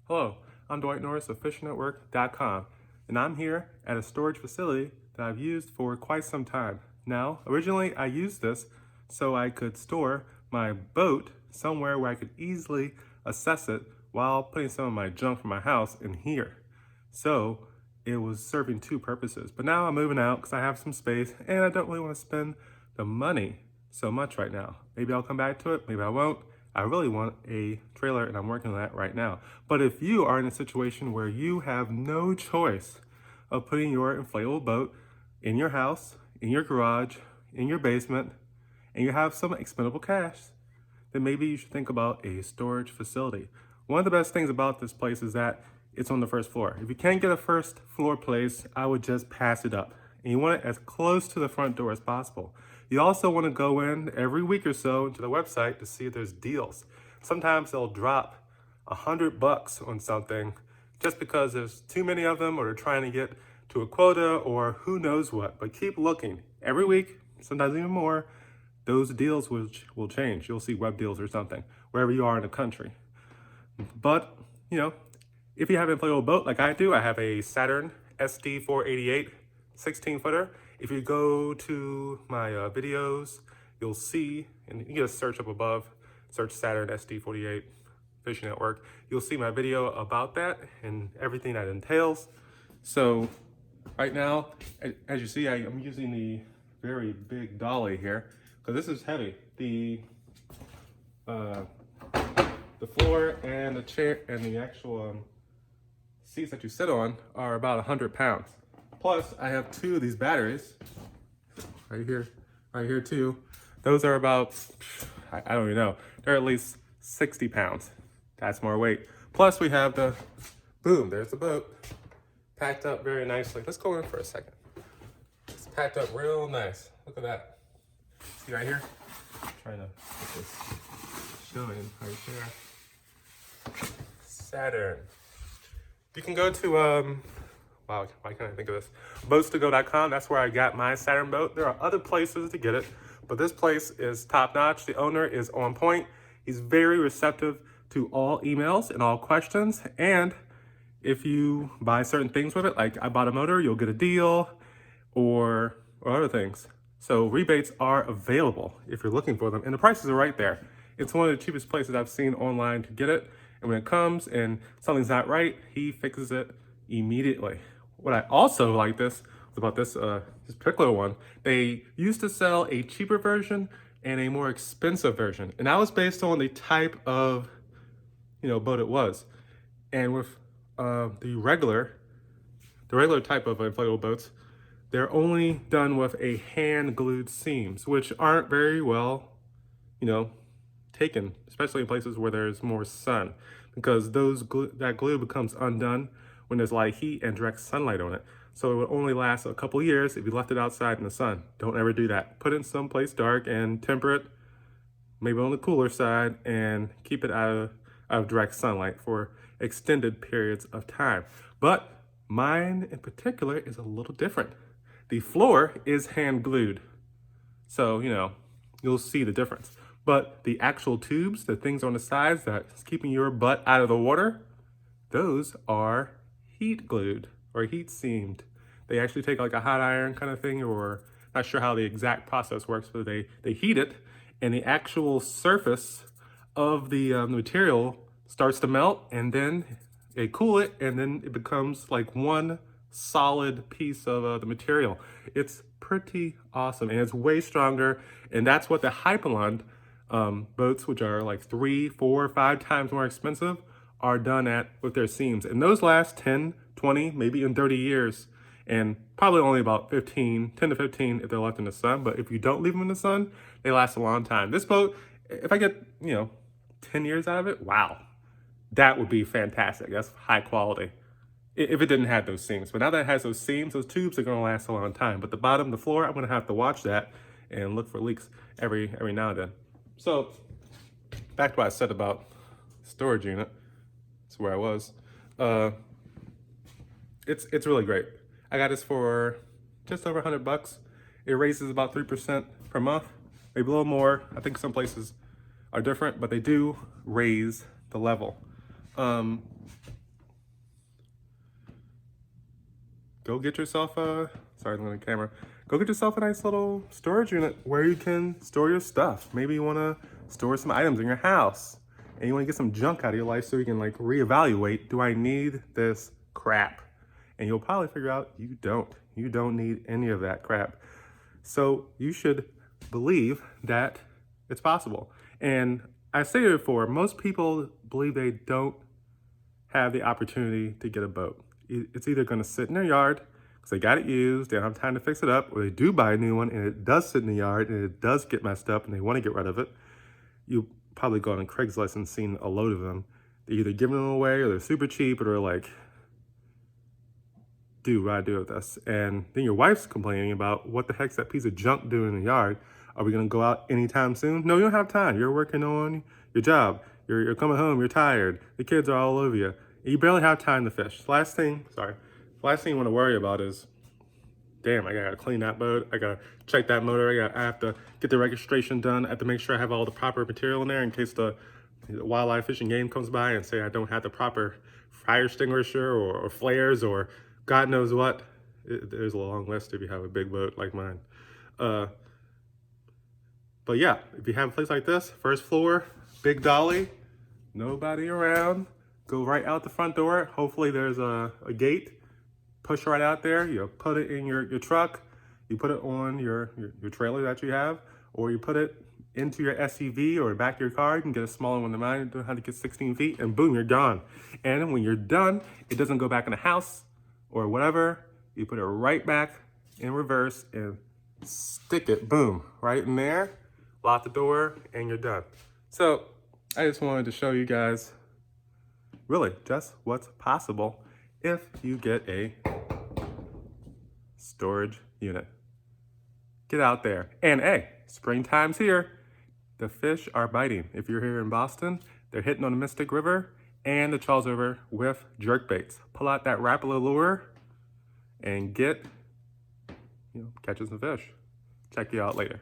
Hello, I'm Dwight Norris of FishingNetwork.com, and I'm here at a storage facility that I've used for quite some time. Now, originally I used this so I could store my boat somewhere where I could easily assess it while putting some of my junk from my house in here. So it was serving two purposes. But now I'm moving out because I have some space and I don't really want to spend the money so much right now. Maybe I'll come back to it, maybe I won't. I really want a trailer and I'm working on that right now. But if you are in a situation where you have no choice of putting your inflatable boat in your house, in your garage, in your basement, and you have some expendable cash, then maybe you should think about a storage facility. One of the best things about this place is that it's on the first floor. If you can't get a first floor place, I would just pass it up. And you want it as close to the front door as possible. You also want to go in every week or so to the website to see if there's deals. Sometimes they'll drop $100 on something just because there's too many of them or they're trying to get to a quota or who knows what. But keep looking. Every week, sometimes even more, those deals will change. You'll see web deals or something wherever you are in the country. But, you know, if you have an inflatable boat like I do, I have a Saturn SD 488 16-footer. If you go to my videos, you'll see, and you just search up above, search Saturn SD48 Fishing Network. You'll see my video about that and everything that entails. So right now, as you see, I'm using the very big dolly here because this is heavy. The floor and the chair and the actual seats that you sit on are about 100 pounds. Plus, I have two of these batteries right here too. Those are about, I don't even know, they're at least 60 pounds. That's more weight. Plus, we have the, boom, there's the boat, packed up very nicely. Let's go in for a second. It's packed up real nice. Look at that. See right here? I'm trying to get this showing right there. Saturn. You can go to, wow, why can't I think of this? Boats2go.com, that's where I got my Saturn boat. There are other places to get it, but this place is top notch. The owner is on point. He's very receptive to all emails and all questions. And if you buy certain things with it, like I bought a motor, you'll get a deal or other things. So rebates are available if you're looking for them. And the prices are right there. It's one of the cheapest places I've seen online to get it. And when it comes and something's not right, he fixes it immediately. What I also like about this particular one, they used to sell a cheaper version and a more expensive version. And that was based on the type of, boat it was. And with the regular type of inflatable boats, they're only done with a hand glued seams, which aren't very well, taken, especially in places where there's more sun, because that glue becomes undone when there's a lot of heat and direct sunlight on it. So it would only last a couple years if you left it outside in the sun. Don't ever do that. Put it in someplace dark and temperate, maybe on the cooler side, and keep it out of direct sunlight for extended periods of time. But mine in particular is a little different. The floor is hand glued. So, you'll see the difference. But the actual tubes, the things on the sides that's keeping your butt out of the water, those are heat glued or heat seamed. They actually take like a hot iron kind of thing, or not sure how the exact process works, but they heat it and the actual surface of the material starts to melt, and then they cool it, and then it becomes like one solid piece of the material. It's pretty awesome, and it's way stronger, and that's what the Hypalon boats, which are like 3, 4, 5 times more expensive, are done at with their seams. And those last 10, 20, maybe even 30 years, and probably only about 10 to 15 if they're left in the sun. But if you don't leave them in the sun, they last a long time. This boat, if I get, 10 years out of it, wow, that would be fantastic. That's high quality if it didn't have those seams. But now that it has those seams, those tubes are going to last a long time. But the bottom, the floor, I'm going to have to watch that and look for leaks every now and then. So back to what I said about storage unit. That's where I was. It's really great. I got this for just over $100, It raises about 3% per month, maybe a little more. I think some places are different, but they do raise the level. Go get yourself a, sorry, I'm on the camera. Go get yourself a nice little storage unit where you can store your stuff. Maybe you wanna store some items in your house and you wanna get some junk out of your life so you can like reevaluate, do I need this crap? And you'll probably figure out you don't. You don't need any of that crap. So you should believe that it's possible. And I say it before, most people believe they don't have the opportunity to get a boat. It's either gonna sit in their yard because they got it used, they don't have time to fix it up, or they do buy a new one and it does sit in the yard and it does get messed up and they wanna get rid of it. You probably go on Craigslist and seen a load of them. They're either giving them away or they're super cheap or they're like, dude, what do I do with this? And then your wife's complaining about what the heck's that piece of junk doing in the yard? Are we gonna go out anytime soon? No, you don't have time. You're working on your job. You're coming home, you're tired. The kids are all over you. You barely have time to fish. Last thing you wanna worry about is, damn, I gotta clean that boat. I gotta check that motor. I have to get the registration done. I have to make sure I have all the proper material in there in case the wildlife fishing game comes by and say I don't have the proper fire extinguisher or flares or God knows what. There's a long list if you have a big boat like mine. But yeah, if you have a place like this, first floor, big dolly, nobody around, go right out the front door. Hopefully there's a gate. Push right out there. You put it in your truck. You put it on your trailer that you have, or you put it into your SUV or back of your car. You can get a smaller one than mine. You don't have to get 16 feet, and boom, you're gone. And when you're done, it doesn't go back in the house or whatever. You put it right back in reverse and stick it, boom, right in there. Lock the door, and you're done. So I just wanted to show you guys really just what's possible if you get a storage unit. Get out there. And hey, springtime's here. The fish are biting. If you're here in Boston, they're hitting on the Mystic River and the Charles River with jerk baits. Pull out that Rapala lure and get, catching some fish. Check you out later.